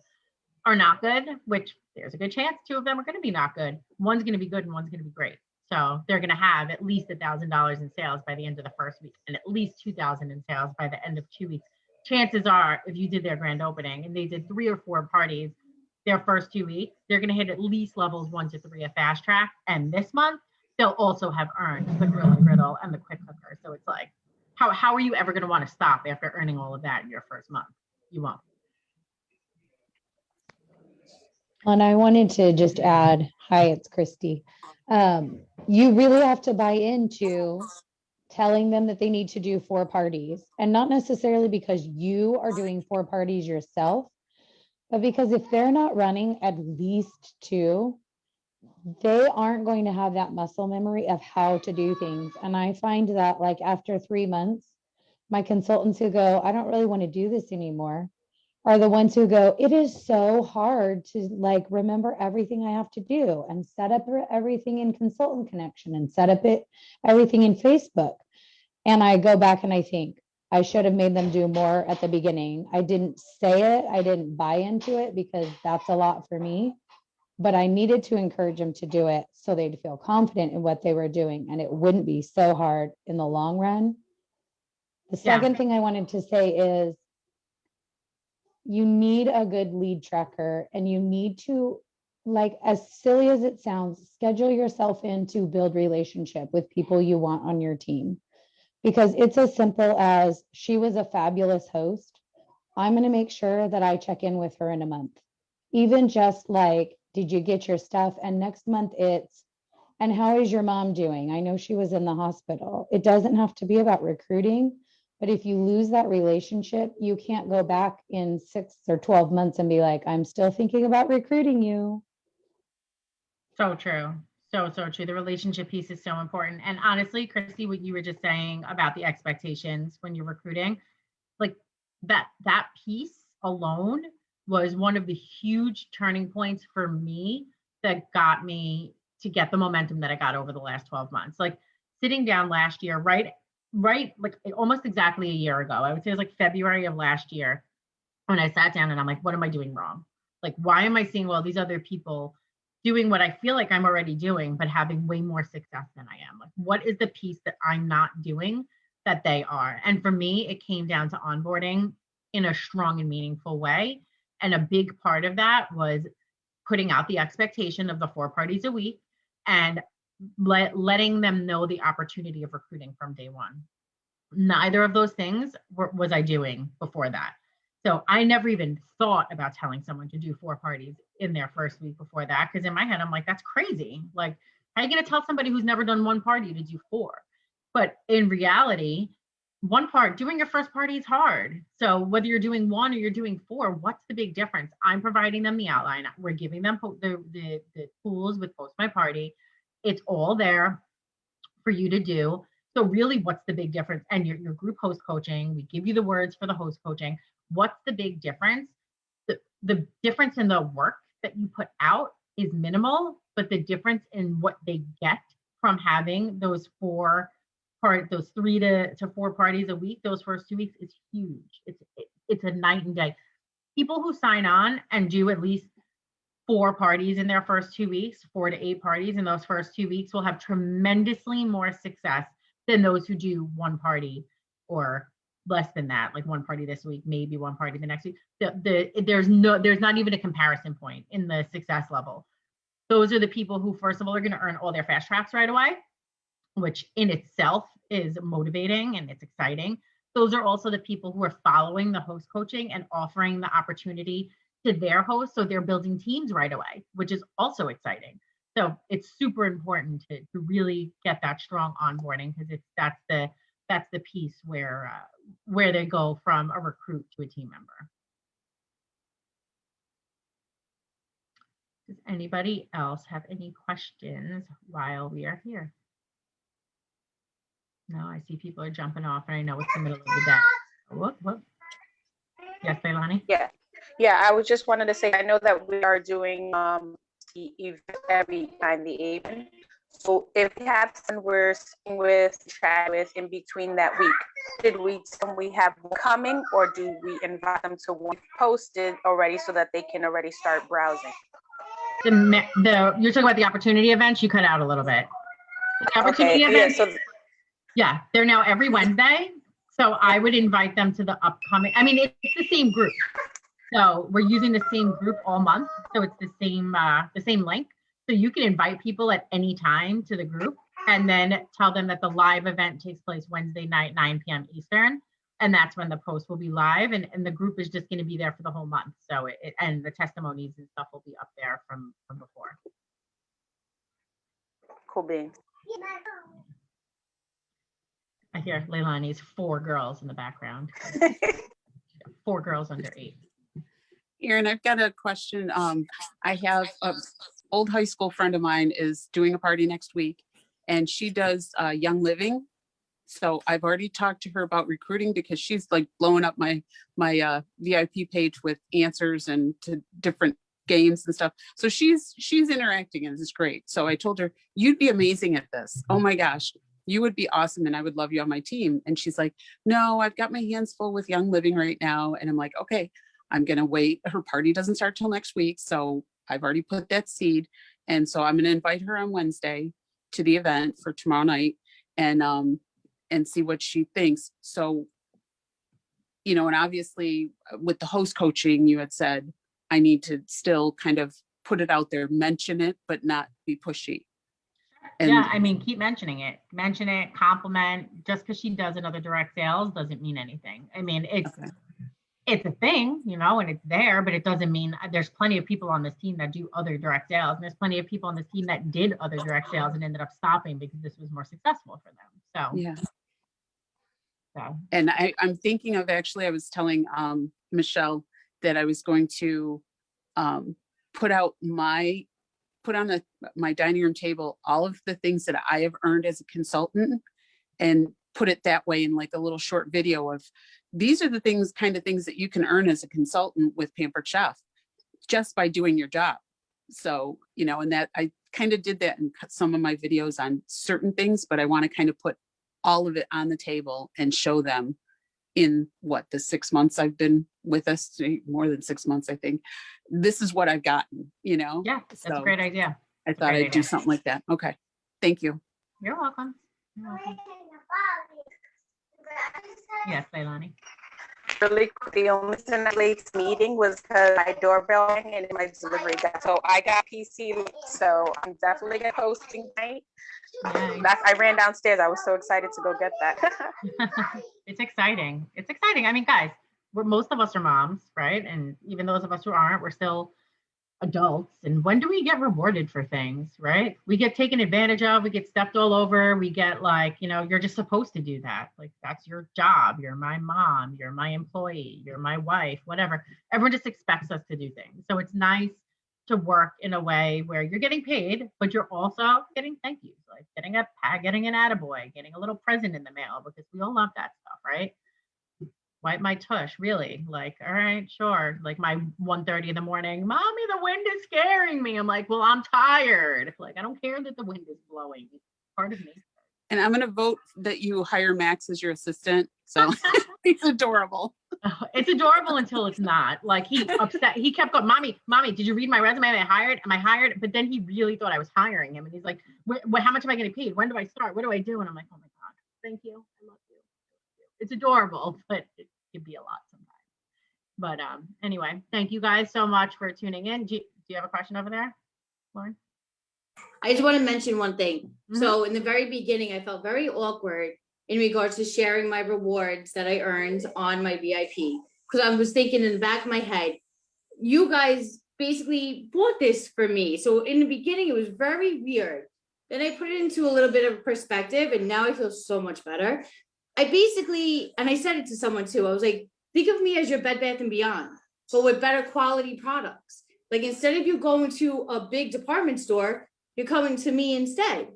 are not good, which there's a good chance 2 of them are going to be not good, one's going to be good and one's going to be great. So they're going to have at least $1,000 in sales by the end of the first week, and at least 2,000 in sales by the end of 2 weeks. Chances are, if you did their grand opening and they did 3 or 4 parties their first 2 weeks, they're going to hit at least levels 1 to 3 of fast track. And this month, they'll also have earned the grill and griddle and the quick cooker. So it's like, how are you ever going to want to stop after earning all of that in your first month? You won't. And I wanted to just add, hi, it's Christy. You really have to buy into telling them that they need to do 4 parties, and not necessarily because you are doing 4 parties yourself, but because if they're not running at least 2, they aren't going to have that muscle memory of how to do things. And I find that like after 3 months, my consultants who go, I don't really want to do this anymore, are the ones who go, it is so hard to like remember everything I have to do and set up everything in Consultant Connection and set up everything in Facebook. And I go back and I think I should have made them do more at the beginning. I didn't say it, I didn't buy into it because that's a lot for me. But I needed to encourage them to do it so they'd feel confident in what they were doing and it wouldn't be so hard in the long run. The Yeah. second thing I wanted to say is you need a good lead tracker and you need to, like, as silly as it sounds, schedule yourself in to build relationship with people you want on your team. Because it's as simple as she was a fabulous host. I'm going to make sure that I check in with her in a month. Even just like, did you get your stuff? And next month it's, and how is your mom doing? I know she was in the hospital. It doesn't have to be about recruiting, but if you lose that relationship, you can't go back in 6 or 12 months and be like, I'm still thinking about recruiting you. So true. So true. The relationship piece is so important. And honestly, Christy, what you were just saying about the expectations when you're recruiting, like that piece alone was one of the huge turning points for me that got me to get the momentum that I got over the last 12 months. Like sitting down last year, right, like almost exactly a year ago, I would say it was like February of last year, when I sat down and I'm like, what am I doing wrong? Like, why am I seeing all these other people doing what I feel like I'm already doing, but having way more success than I am? Like, what is the piece that I'm not doing that they are? And for me, it came down to onboarding in a strong and meaningful way. And a big part of that was putting out the expectation of the 4 parties a week and letting them know the opportunity of recruiting from day one. Neither of those things was I doing before that. So I never even thought about telling someone to do 4 parties in their first week before that. Because in my head, I'm like, that's crazy. Like, how are you going to tell somebody who's never done 1 party to do 4? But in reality, doing your first party is hard. So whether you're doing 1 or you're doing 4, what's the big difference? I'm providing them the outline. We're giving them the tools with Post My Party. It's all there for you to do. So really, what's the big difference? And your group host coaching, we give you the words for the host coaching. What's the big difference? The difference in the work that you put out is minimal, but the difference in what they get from having those 3 to 4 parties a week, those first 2 weeks, is huge. It's a night and day. People who sign on and do at least 4 parties in their first 2 weeks, 4 to 8 parties in those first 2 weeks, will have tremendously more success than those who do 1 party or less than that, like 1 party this week, maybe 1 party the next week. There's not even a comparison point in the success level. Those are the people who, first of all, are going to earn all their fast tracks right away, which in itself is motivating and it's exciting. Those are also the people who are following the host coaching and offering the opportunity to their hosts. So they're building teams right away, which is also exciting. So it's super important to really get that strong onboarding, because that's the piece where they go from a recruit to a team member. Does anybody else have any questions while we are here? No, I see people are jumping off, and I know it's the middle of the day. Whoop. Yes, Leilani? Yeah, I was just wanted to say, I know that we are doing every time the evening. So if we have someone we're sitting with, chat with in between that week, did we tell them we have coming, or do we invite them to one posted already so that they can already start browsing? You're talking about the opportunity events. You cut out a little bit. The opportunity events, yeah, they're now every Wednesday. So I would invite them to the upcoming. I mean, it's the same group. So we're using the same group all month. So it's the same link. So you can invite people at any time to the group and then tell them that the live event takes place Wednesday night, 9 p.m. Eastern. And that's when the post will be live. And the group is just going to be there for the whole month. So and the testimonies and stuff will be up there from before. Cool beans. I hear Leilani's 4 girls in the background. 4 girls under 8. Erin, I've got a question. I have an old high school friend of mine is doing a party next week, and she does Young Living. So I've already talked to her about recruiting, because she's like blowing up my VIP page with answers and to different games and stuff. So she's interacting, and it's great. So I told her, you'd be amazing at this. Oh my gosh. you would be awesome and I would love you on my team. And she's like, no, I've got my hands full with Young Living right now. And I'm like, okay, I'm going to wait. Her party doesn't start till next week. So I've already put that seed. And so I'm going to invite her on Wednesday to the event for tomorrow night and see what she thinks. So, you know, and obviously with the host coaching, you had said, I need to still kind of put it out there, mention it, but not be pushy. And yeah, I mean, keep mention it, compliment. Just because she does another direct sales doesn't mean anything. I mean, it's a thing, you know, and it's there, but it doesn't mean there's plenty of people on this team that do other direct sales. And there's plenty of people on this team that did other direct sales and ended up stopping because this was more successful for them. So, yeah. So. And I'm thinking of, actually, I was telling Michelle that I was going to put on my dining room table all of the things that I have earned as a consultant and put it that way in like a little short video of these are the kind of things that you can earn as a consultant with Pampered Chef just by doing your job. So, you know, and that I kind of did that and cut some of my videos on certain things, but I want to kind of put all of it on the table and show them in the 6 months I've been with us, more than 6 months, I think. This is what I've gotten, you know? Yeah, that's a great idea. I thought I'd do something like that. Okay. Thank you. You're welcome. Yes, Leilani. Really, the only reason I late meeting was because my doorbell rang and my delivery got, so I got PC, so I'm definitely gonna posting tonight. I ran downstairs. I was so excited to go get that. It's exciting. It's exciting. I mean, guys, most of us are moms, right? And even those of us who aren't, we're still adults. And when do we get rewarded for things, right? We get taken advantage of, we get stepped all over, we get like, you know, you're just supposed to do that. Like, that's your job. You're my mom, you're my employee, you're my wife, whatever. Everyone just expects us to do things. So it's nice to work in a way where you're getting paid, but you're also getting thank yous, like getting an attaboy, getting a little present in the mail, because we all love that stuff, right? Wipe my tush, really? Like, all right, sure. Like my 1:30 in the morning, mommy, the wind is scaring me. I'm like, well, I'm tired. Like, I don't care that the wind is blowing. It's part of me. And I'm going to vote that you hire Max as your assistant. So he's adorable. It's adorable until it's not. Like, he kept going, mommy, did you read my resume? Am I hired? But then he really thought I was hiring him. And he's like, how much am I getting paid? When do I start? What do I do? And I'm like, oh my God, thank you. I love you. It's adorable, but it can be a lot sometimes. But anyway, thank you guys so much for tuning in. Do you have a question over there, Lauren? I just want to mention one thing. Mhm. So in the very beginning, I felt very awkward in regards to sharing my rewards that I earned on my VIP. Because I was thinking in the back of my head, you guys basically bought this for me. So in the beginning, it was very weird. Then I put it into a little bit of perspective, and now I feel so much better. I basically, and I said it to someone too, I was like, think of me as your Bed Bath & Beyond, but with better quality products. Like, instead of you going to a big department store, you're coming to me instead.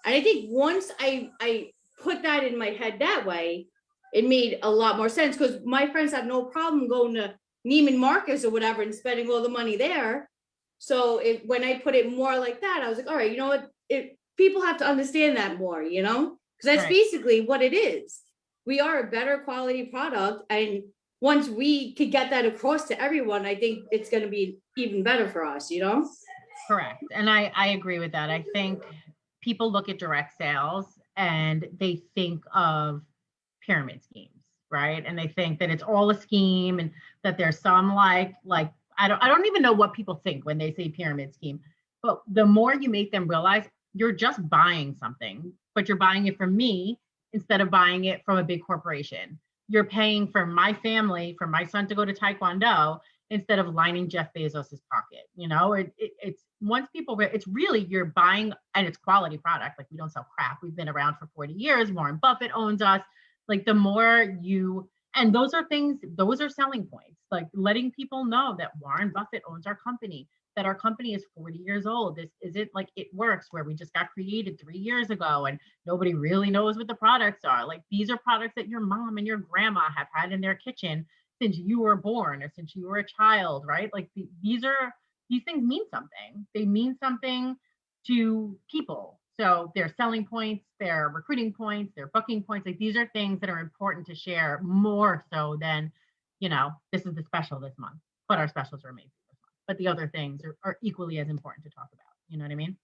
And I think once I put that in my head that way, it made a lot more sense, because my friends have no problem going to Neiman Marcus or whatever and spending all the money there. So when I put it more like that, I was like, all right, you know what? People have to understand that more, you know? Because that's basically what it is. We are a better quality product. And once we could get that across to everyone, I think it's going to be even better for us, you know? Correct. And I agree with that. I think people look at direct sales and they think of pyramid schemes, right? And they think that it's all a scheme and that there's some like I don't even know what people think when they say pyramid scheme. But the more you make them realize you're just buying something, but you're buying it from me instead of buying it from a big corporation. You're paying for my family, for my son to go to Taekwondo instead of lining Jeff Bezos's pocket. You know, it's once people, it's really, you're buying, and it's quality product. Like, we don't sell crap. We've been around for 40 years. Warren Buffett owns us. Like, the more you, and those are selling points. Like, letting people know that Warren Buffett owns our company, that our company is 40 years old. This isn't like It Works, where we just got created 3 years ago and nobody really knows what the products are. Like, these are products that your mom and your grandma have had in their kitchen since you were born or since you were a child, right? Like, these things mean something. They mean something to people. So their selling points, their recruiting points, their booking points, like these are things that are important to share more so than, you know, this is the special this month, but our specials are amazing this month. But the other things are equally as important to talk about. You know what I mean?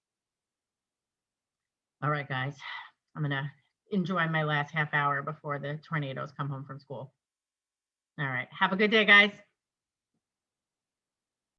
All right, guys, I'm gonna enjoy my last half hour before the tornadoes come home from school. All right, have a good day, guys.